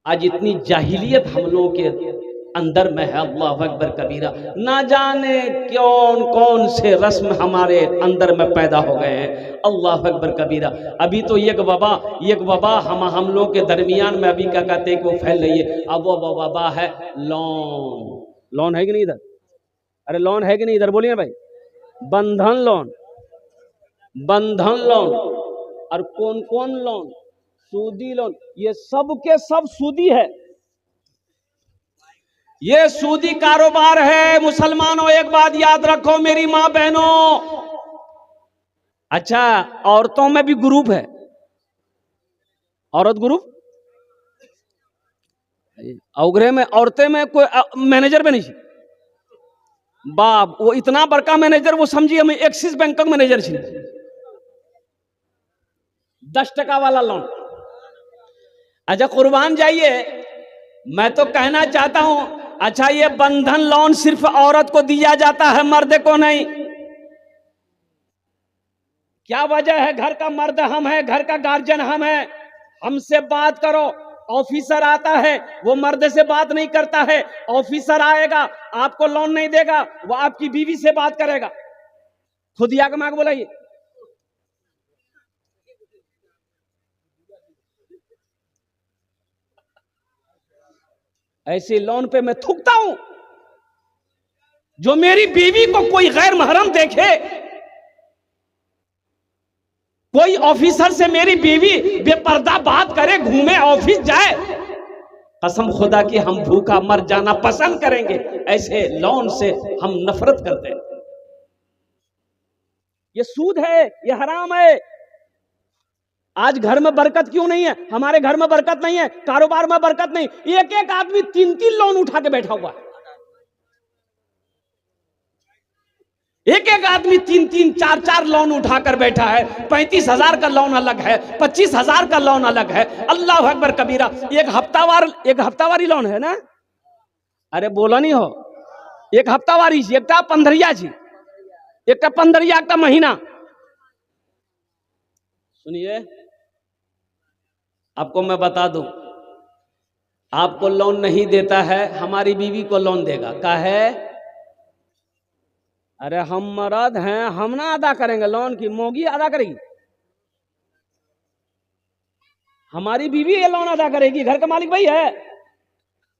آج اتنی جاہلیت ہم لوگوں کے اندر میں ہے، اللہ اکبر کبیرہ، نہ جانے کون سے رسم ہمارے اندر میں پیدا ہو گئے ہیں، اللہ اکبر کبیرہ۔ ابھی تو ایک وبا ہم لوگ کے درمیان میں ابھی کیا کہتے ہیں کہ وہ پھیل رہی ہے، اب وہ وبا ہے لون ہے کہ نہیں ادھر؟ ارے لون ہے کہ نہیں ادھر؟ بولیے بھائی، بندھن لون اور کون لون؟ سودی لون۔ یہ سب کے سب سودی ہے، یہ سودی کاروبار ہے۔ مسلمانوں ایک بات یاد رکھو، میری ماں بہنوں، اچھا عورتوں میں بھی گروپ ہے، عورت گروپ اوگرے میں، عورتیں میں کوئی مینیجر بنی سی باپ، وہ اتنا بڑکا مینیجر، وہ سمجھی ہمیں ایکسس بینک کا مینیجر سی، 10% والا لون۔ اچھا قربان جائیے، میں تو کہنا چاہتا ہوں، اچھا یہ بندھن لون صرف عورت کو دیا جاتا ہے، مرد کو نہیں؟ کیا وجہ ہے؟ گھر کا مرد ہم ہیں، گھر کا گارجن ہم ہیں، ہم سے بات کرو۔ آفیسر آتا ہے، وہ مرد سے بات نہیں کرتا ہے، آفیسر آئے گا آپ کو لون نہیں دے گا، وہ آپ کی بیوی سے بات کرے گا۔ خود یا کما کے بولائیے، ایسے لون پہ میں تھوکتا ہوں۔ جو میری بیوی کو کوئی غیر محرم دیکھے، کوئی آفیسر سے میری بیوی بے پردہ بات کرے، گھومے، آفس جائے، قسم خدا کی ہم بھوکا مر جانا پسند کریں گے۔ ایسے لون سے ہم نفرت کرتے ہیں۔ یہ سود ہے، یہ حرام ہے۔ آج گھر میں برکت کیوں نہیں ہے؟ ہمارے گھر میں برکت نہیں ہے، کاروبار میں برکت نہیں، ایک آدمی 3 لون اٹھا کے بیٹھا ہوا ہے، ایک آدمی 3 لون اٹھا کر بیٹھا ہے۔ 35,000 کا لون الگ ہے، 25,000 کا لون الگ ہے، اللہ اکبر کبیرہ۔ ایک ہفتہ واری لون ہے نا؟ ارے بولا نہیں ہو، ایک ہفتہ واری سی، ایک 15 سی، ایک 15 کا مہینہ۔ سنیے، آپ کو میں بتا دوں، آپ کو لون نہیں دیتا ہے، ہماری بیوی کو لون دے گا، کیا ہے؟ ارے ہم مرد ہیں، ہم نہ ادا کریں گے لون کی، موگی ادا کرے گی، ہماری بیوی یہ لون ادا کرے گی، گھر کا مالک بھائی ہے،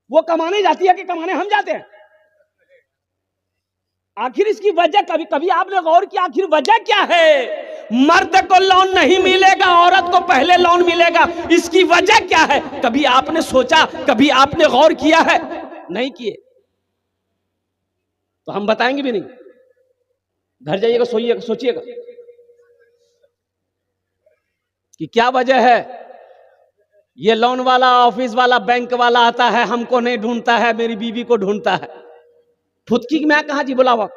وہ کمانے جاتی ہے کہ کمانے ہم جاتے ہیں؟ آخر اس کی وجہ کبھی آپ نے غور کیا آخر وجہ کیا ہے؟ مرد کو لون نہیں ملے گا، عورت کو پہلے لون ملے گا، اس کی وجہ کیا ہے؟ کبھی آپ نے سوچا، کبھی آپ نے غور کیا ہے؟ نہیں کیے تو ہم بتائیں گے بھی نہیں۔ گھر جائیے گا، سوچیے گا کہ کیا وجہ ہے۔ یہ لون والا، آفس والا، بینک والا آتا ہے، ہم کو نہیں ڈھونڈتا ہے، میری بیوی کو ڈھونڈتا ہے۔ پھتکی میں کہاں جی بلاوا؟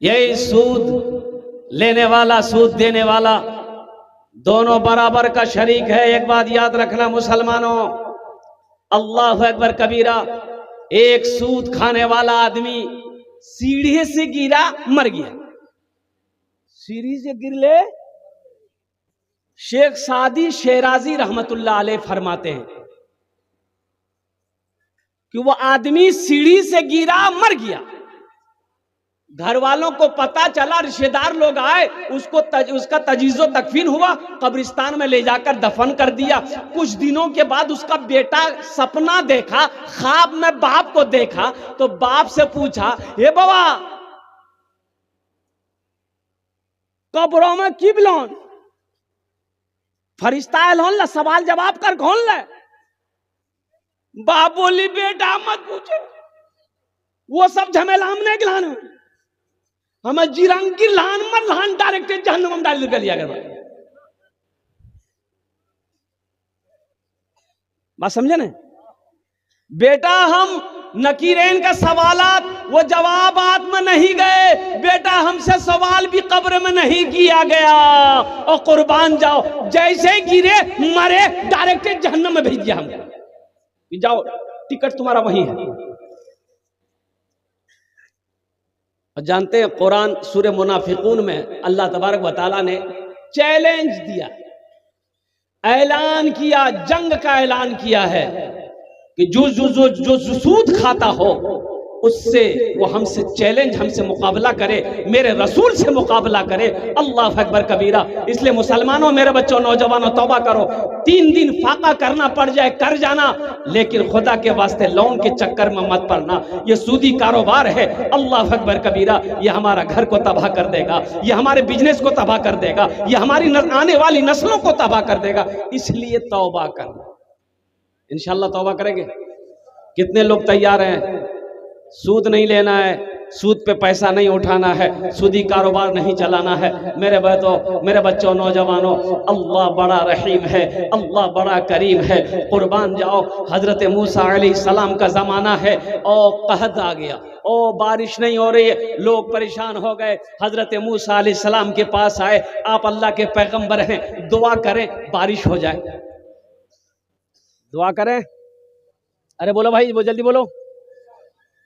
یہی سود لینے والا، سود دینے والا، دونوں برابر کا شریک ہے۔ ایک بات یاد رکھنا مسلمانوں، اللہ اکبر کبیرہ، ایک سود کھانے والا آدمی سیڑھی سے گرا، مر گیا، سیڑھی سے گر لے۔ شیخ سعدی شیرازی رحمت اللہ علیہ فرماتے ہیں کہ وہ آدمی سیڑھی سے گرا، مر گیا، گھر والوں کو پتا چلا، رشتہ دار لوگ آئے، اس کا تجہیز و تکفین ہوا، قبرستان میں لے جا کر دفن کر دیا۔ کچھ دنوں کے بعد اس کا بیٹا سپنا دیکھا، خواب میں باپ کو دیکھا، تو باپ سے پوچھا، اے بابا قبروں میں کی بلون فرشتہ لون لا، سوال جواب کر کھول لے۔ باپ بولی، بیٹا مت پوچھے، وہ سب جھمیلا ہم نے گلانا، ہمیں جیران کی لان مر لان ڈائریکٹ جہنم ہم ڈال کر لیا کر۔ بات سمجھے نا بیٹا؟ ہم نکیرین کا سوالات وہ جوابات میں نہیں گئے، بیٹا ہم سے سوال بھی قبر میں نہیں کیا گیا، اور قربان جاؤ جیسے گرے مرے ڈائریکٹ جہنم میں بھیج دیا ہم، جاؤ ٹکٹ تمہارا وہی ہے۔ اور جانتے ہیں قرآن سورہ منافقون میں اللہ تبارک و تعالیٰ نے چیلنج دیا، اعلان کیا، جنگ کا اعلان کیا ہے کہ جو سود کھاتا ہو اس سے وہ ہم سے چیلنج، ہم سے مقابلہ کرے، میرے رسول سے مقابلہ کرے۔ اللہ اکبر کبیرہ۔ اس لیے مسلمانوں، میرے بچوں، نوجوانوں، توبہ کرو۔ 3 دن فاقہ کرنا پڑ جائے کر جانا، لیکن خدا کے واسطے لون کے چکر میں مت پڑنا۔ یہ سودی کاروبار ہے، اللہ اکبر کبیرہ، یہ ہمارا گھر کو تباہ کر دے گا، یہ ہمارے بزنس کو تباہ کر دے گا، یہ ہماری آنے والی نسلوں کو تباہ کر دے گا۔ اس لیے توبہ کرنا۔ انشاءاللہ توبہ کریں گے۔ کتنے لوگ تیار ہیں؟ سود نہیں لینا ہے، سود پہ پیسہ نہیں اٹھانا ہے، سودی کاروبار نہیں چلانا ہے۔ میرے بچوں، نوجوانوں، اللہ بڑا رحیم ہے، اللہ بڑا کریم ہے۔ قربان جاؤ، حضرت موسیٰ علیہ السلام کا زمانہ ہے، قحط آ گیا، بارش نہیں ہو رہی ہے، لوگ پریشان ہو گئے۔ حضرت موسیٰ علیہ السلام کے پاس آئے، آپ اللہ کے پیغمبر ہیں، دعا کریں بارش ہو جائے۔ دعا کریں، ارے بولو بھائی، وہ جلدی بولو،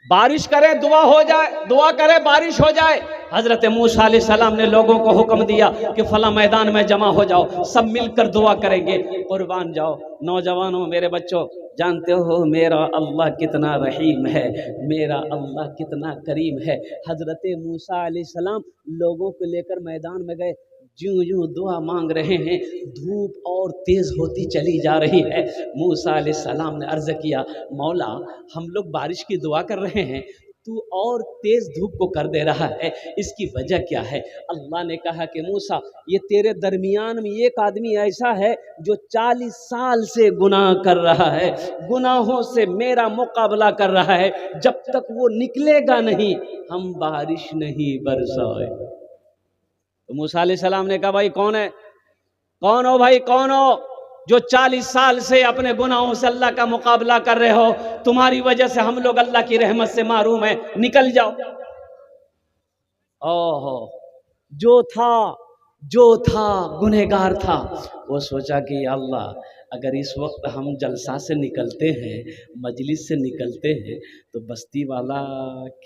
بارش کرے دعا ہو جائے، دعا کرے بارش ہو جائے۔ حضرت موسیٰ علیہ السلام نے لوگوں کو حکم دیا کہ فلاں میدان میں جمع ہو جاؤ، سب مل کر دعا کریں گے۔ قربان جاؤ، نوجوانوں، میرے بچوں، جانتے ہو میرا اللہ کتنا رحیم ہے، میرا اللہ کتنا کریم ہے۔ حضرت موسیٰ علیہ السلام لوگوں کو لے کر میدان میں گئے، جوں دعا مانگ رہے ہیں، دھوپ اور تیز ہوتی چلی جا رہی ہے۔ موسیٰ علیہ السلام نے عرض کیا، مولا ہم لوگ بارش کی دعا کر رہے ہیں، تو اور تیز دھوپ کو کر دے رہا ہے، اس کی وجہ کیا ہے؟ اللہ نے کہا کہ موسیٰ، یہ تیرے درمیان میں ایک آدمی ایسا ہے جو 40 سال سے گناہ کر رہا ہے، گناہوں سے میرا مقابلہ کر رہا ہے، جب تک وہ نکلے گا نہیں ہم بارش نہیں برسائے۔ تو موسیٰ علیہ السلام نے کہا، بھائی کون ہے؟ کون ہو بھائی، کون ہو جو 40 سال سے اپنے گناہوں سے اللہ کا مقابلہ کر رہے ہو؟ تمہاری وجہ سے ہم لوگ اللہ کی رحمت سے محروم ہیں، نکل جاؤ۔ جو تھا گنہگار تھا، وہ سوچا کہ یا اللہ اگر اس وقت ہم جلسہ سے نکلتے ہیں، مجلس سے نکلتے ہیں، تو بستی والا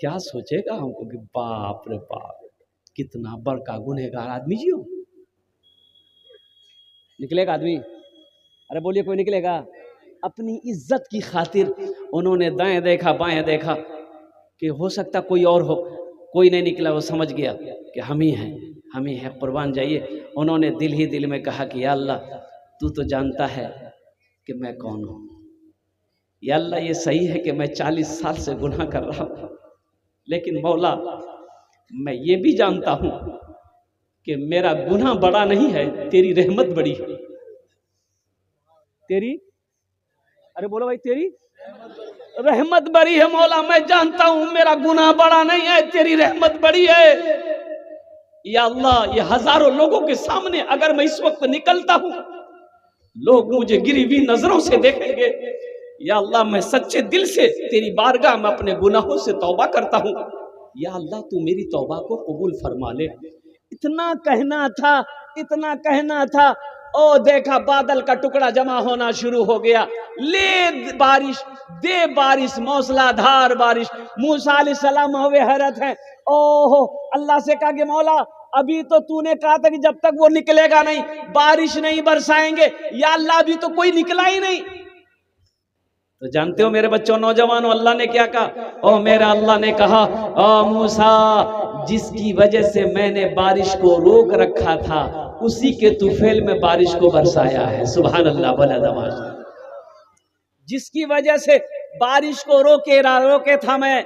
کیا سوچے گا ہم کو کہ باپ رے باپ کتنا بڑکا گنہگار آدمی جی ہو۔ نکلے گا آدمی؟ ارے بولیے، کوئی نکلے گا؟ اپنی عزت کی خاطر انہوں نے دائیں دیکھا بائیں دیکھا کہ ہو سکتا کوئی اور ہو، کوئی نہیں نکلا۔ وہ سمجھ گیا کہ ہم ہی ہیں، قربان جائیے۔ انہوں نے دل ہی دل میں کہا کہ یا اللہ تو جانتا ہے کہ میں کون ہوں، یا اللہ یہ صحیح ہے کہ میں 40 سال سے گناہ کر رہا ہوں، لیکن مولا میں یہ بھی جانتا ہوں کہ میرا گناہ بڑا نہیں ہے، تیری رحمت بڑی ہے۔ تیری، ارے بولو بھائی، تیری رحمت بڑی ہے مولا، میں جانتا ہوں میرا گناہ بڑا نہیں ہے، تیری رحمت بڑی ہے۔ یا اللہ یہ ہزاروں لوگوں کے سامنے اگر میں اس وقت نکلتا ہوں، لوگ مجھے گری ہوئی نظروں سے دیکھیں گے۔ یا اللہ میں سچے دل سے تیری بارگاہ میں اپنے گناہوں سے توبہ کرتا ہوں، یا اللہ تو میری توبہ کو قبول فرما لے۔ اتنا کہنا تھا، دیکھا بادل کا ٹکڑا جمع ہونا شروع ہو گیا، لے بارش، دے بارش، موسلا دھار بارش۔ موسیٰ علیہ السلام ہوئے حیرت ہیں، اللہ سے کہا کہ مولا ابھی تو نے کہا تھا کہ جب تک وہ نکلے گا نہیں بارش نہیں برسائیں گے، یا اللہ ابھی تو کوئی نکلا ہی نہیں۔ تو جانتے ہو میرے بچوں، نوجوانوں، اللہ نے کیا کہا؟ میرا اللہ نے کہا، موسیٰ جس کی وجہ سے میں نے بارش کو روک رکھا تھا اسی کے طفیل میں بارش کو برسایا ہے۔ سبحان اللہ، بلا زمان۔ جس کی وجہ سے بارش کو روکے تھا میں،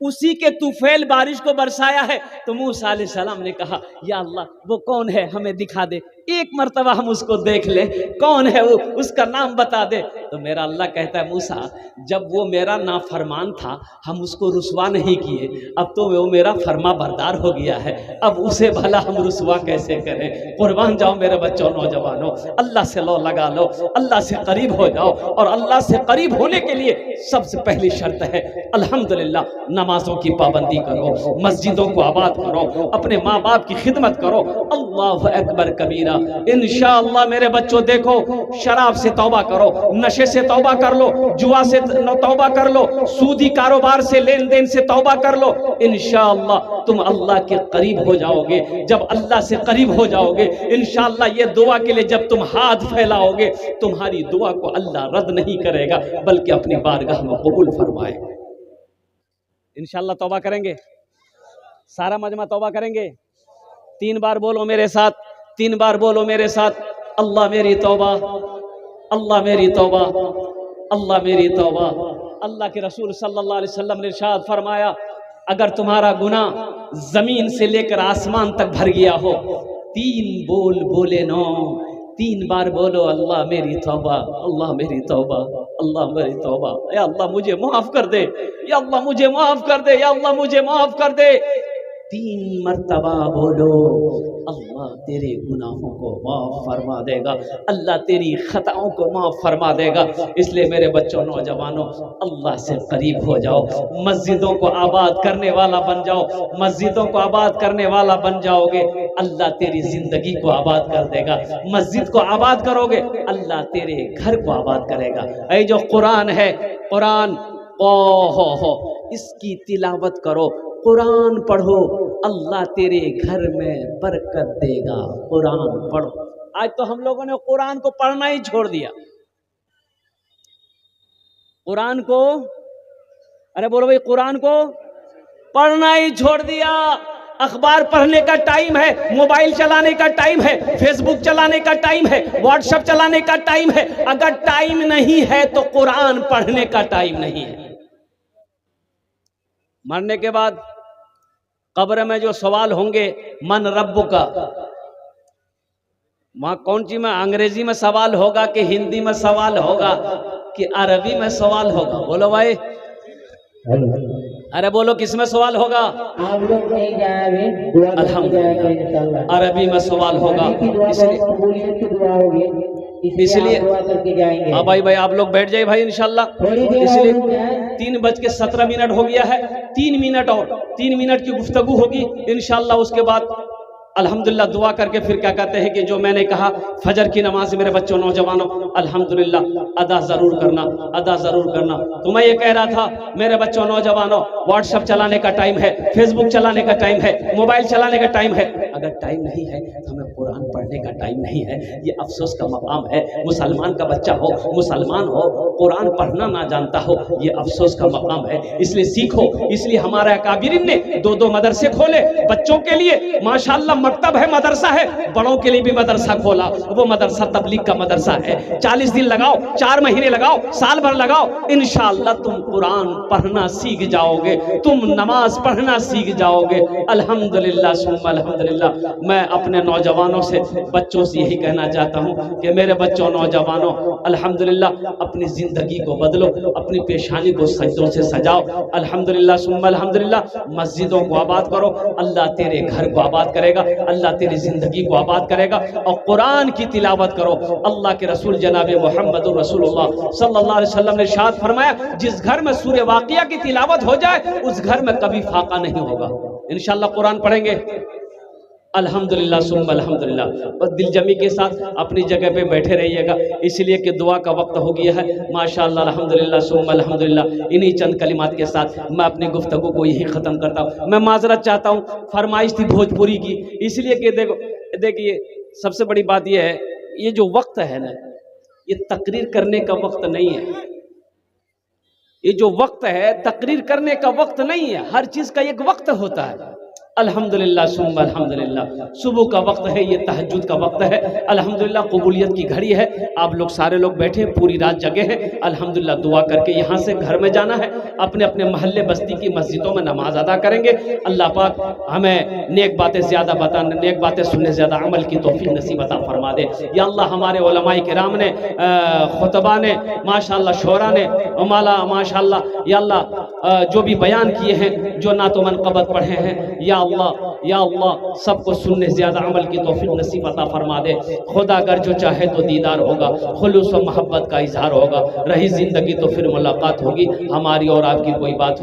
اسی کے طفیل بارش کو برسایا ہے۔ تو موسیٰ علیہ السلام نے کہا، یا اللہ وہ کون ہے ہمیں دکھا دے، ایک مرتبہ ہم اس کو دیکھ لیں، کون ہے وہ، اس کا نام بتا دے۔ تو میرا اللہ کہتا ہے، موسیٰ جب وہ میرا نافرمان تھا ہم اس کو رسوا نہیں کیے، اب تو وہ میرا فرما بردار ہو گیا ہے، اب اسے بھلا ہم رسوا کیسے کریں؟ قربان جاؤ میرے بچوں، نوجوانوں، اللہ سے لو لگا لو، اللہ سے قریب ہو جاؤ۔ اور اللہ سے قریب ہونے کے لیے سب سے پہلی شرط ہے الحمدللہ نمازوں کی پابندی کرو، مسجدوں کو آباد کرو، اپنے ماں باپ کی خدمت کرو۔ اللہ اکبر کبیرہ، انشاءاللہ میرے بچوں دیکھو، شراب سے توبہ کرو، نشے سے توبہ کر لو، جوا سے توبہ کر لو، سودی کاروبار سے لین دین سے توبہ کر لو، انشاءاللہ تم اللہ کے قریب ہو جاؤ گے۔ جب اللہ سے قریب ہو جاؤ گے انشاءاللہ یہ دعا کے لیے جب تم ہاتھ پھیلاؤ گے تمہاری دعا کو اللہ رد نہیں کرے گا بلکہ اپنی بارگاہ میں قبول فرمائے گا۔ انشاءاللہ توبہ کریں گے، سارا مجمع توبہ کریں گے۔ 3 بار بولو میرے ساتھ، 3 بار بولو میرے ساتھ، اللہ میری توبہ، اللہ میری توبہ، اللہ میری توبہ۔ اللہ کے رسول صلی اللہ علیہ وسلم نے ارشاد فرمایا اگر تمہارا گناہ زمین سے لے کر آسمان تک بھر گیا ہو، 3 بول بولے نو، 3 بار بولو اللہ میری توبہ، اللہ میری توبہ، اللہ میری توبہ، یا اللہ مجھے معاف کر دے، یا اللہ مجھے معاف کر دے، یا اللہ مجھے معاف کر دے۔ 3 مرتبہ بولو، اللہ تیرے گناہوں کو معاف فرما دے گا، اللہ تیری خطاؤں کو معاف فرما دے گا۔ اس لیے میرے بچوں، نوجوانوں، اللہ سے قریب ہو جاؤ، مسجدوں کو آباد کرنے والا بن جاؤ، مسجدوں کو آباد کرنے والا بن جاؤ گے اللہ تیری زندگی کو آباد کر دے گا۔ مسجد کو آباد کرو گے اللہ تیرے گھر کو آباد کرے گا۔ اے جو قرآن ہے، قرآن اس کی تلاوت کرو، قرآن پڑھو، اللہ تیرے گھر میں برکت دے گا۔ قرآن پڑھو۔ آج تو ہم لوگوں نے قرآن کو پڑھنا ہی چھوڑ دیا، قرآن کو، ارے بولو بھائی، قرآن کو پڑھنا ہی چھوڑ دیا۔ اخبار پڑھنے کا ٹائم ہے، موبائل چلانے کا ٹائم ہے، فیس بک چلانے کا ٹائم ہے، واٹس ایپ چلانے کا ٹائم ہے۔ اگر ٹائم نہیں ہے تو قرآن پڑھنے کا ٹائم نہیں ہے۔ مرنے کے بعد قبر میں جو سوال ہوں گے، من رب کا، وہاں کون سی میں انگریزی میں سوال ہوگا کہ ہندی میں سوال ہوگا کہ عربی میں سوال ہوگا؟ بولو بھائی، ارے بولو کس میں سوال ہوگا؟ آپ لوگ کہیں جائیں، الحمدللہ عربی میں سوال ہوگا۔ اس لیے ہاں بھائی آپ لوگ بیٹھ جائے بھائی انشاءاللہ۔ اس لیے 3:17 ہو گیا ہے، 3 منٹ اور 3 منٹ کی گفتگو ہوگی انشاءاللہ۔ اس کے بعد الحمدللہ دعا کر کے پھر کیا کہتے ہیں کہ جو میں نے کہا فجر کی نماز میرے بچوں، نوجوانوں، الحمدللہ ادا ضرور کرنا، ادا ضرور کرنا۔ تو میں یہ کہہ رہا تھا میرے بچوں، نوجوانوں، واٹس ایپ چلانے کا ٹائم ہے، فیس بک چلانے کا ٹائم ہے، موبائل چلانے کا ٹائم ہے۔ اگر ٹائم نہیں ہے تو ہمیں قرآن پڑھنے کا ٹائم نہیں ہے۔ یہ افسوس کا مقام ہے، مسلمان کا بچہ ہو، مسلمان ہو، قرآن پڑھنا نہ جانتا ہو، یہ افسوس کا مقام ہے۔ اس لیے سیکھو۔ اس لیے ہمارے اکابرین نے 2 مدرسے کھولے بچوں کے لیے، ماشاءاللہ مکتب ہے، مدرسہ ہے، بڑوں کے لیے بھی مدرسہ کھولا۔ وہ مدرسہ تبلیغ کا مدرسہ ہے۔ 40 دن لگاؤ، 4 مہینے لگاؤ، سال بھر لگاؤ، انشاءاللہ تم قرآن پڑھنا سیکھ جاؤ گے، تم نماز پڑھنا سیکھ جاؤ گے۔ الحمدللہ ثم الحمدللہ۔ میں اپنے نوجوانوں سے، بچوں سے یہی کہنا چاہتا ہوں کہ میرے بچوں، نوجوانوں، الحمدللہ اپنی زندگی کو بدلو، اپنی پیشانی کو سجدوں سے سجاؤ، الحمدللہ ثم الحمدللہ۔ مسجدوں کو آباد کرو، اللہ تیرے گھر کو آباد کرے گا، اللہ تیری زندگی کو آباد کرے گا۔ اور قرآن کی تلاوت کرو۔ اللہ کے رسول جناب محمد رسول اللہ صلی اللہ علیہ وسلم نے ارشاد فرمایا جس گھر میں سورہ واقعہ کی تلاوت ہو جائے اس گھر میں کبھی فاقہ نہیں ہوگا۔ انشاءاللہ قرآن پڑھیں گے، الحمدللہ ثم الحمدللہ۔ بس دل جمی کے ساتھ اپنی جگہ پہ بیٹھے رہیے گا، اس لیے کہ دعا کا وقت ہو گیا ہے ماشاءاللہ۔ الحمدللہ ثم الحمدللہ۔ انہی چند کلمات کے ساتھ میں اپنی گفتگو کو یہی ختم کرتا ہوں۔ میں معذرت چاہتا ہوں، فرمائش تھی بھوجپوری کی، اس لیے کہ دیکھیے سب سے بڑی بات یہ ہے، یہ جو وقت ہے نا، یہ تقریر کرنے کا وقت نہیں ہے۔ یہ جو وقت ہے تقریر کرنے کا وقت نہیں ہے، ہر چیز کا ایک وقت ہوتا ہے۔ الحمدللہ ثم الحمدللہ۔ صبح کا وقت ہے، یہ تہجد کا وقت ہے، الحمدللہ قبولیت کی گھڑی ہے۔ آپ لوگ سارے لوگ بیٹھے پوری رات جگے ہیں، الحمدللہ دعا کر کے یہاں سے گھر میں جانا ہے، اپنے اپنے محلے بستی کی مسجدوں میں نماز ادا کریں گے۔ اللہ پاک ہمیں نیک باتیں زیادہ بتانے، نیک باتیں سننے زیادہ عمل کی توفیق نصیب عطا فرما دے۔ یا اللہ ہمارے علماء کرام نے، خطبہ نے، ماشاءاللہ شعراء نے، ماشاءاللہ یا اللہ جو بھی بیان کیے ہیں، جو نعت و منقبت پڑھے ہیں، یا اللہ سب کو سننے زیادہ عمل کی توفیق نصیب عطا فرما دے۔ خدا اگر جو چاہے تو دیدار ہوگا، خلوص و محبت کا اظہار ہوگا، رہی زندگی تو پھر ملاقات ہوگی، ہماری اور آپ کی کوئی بات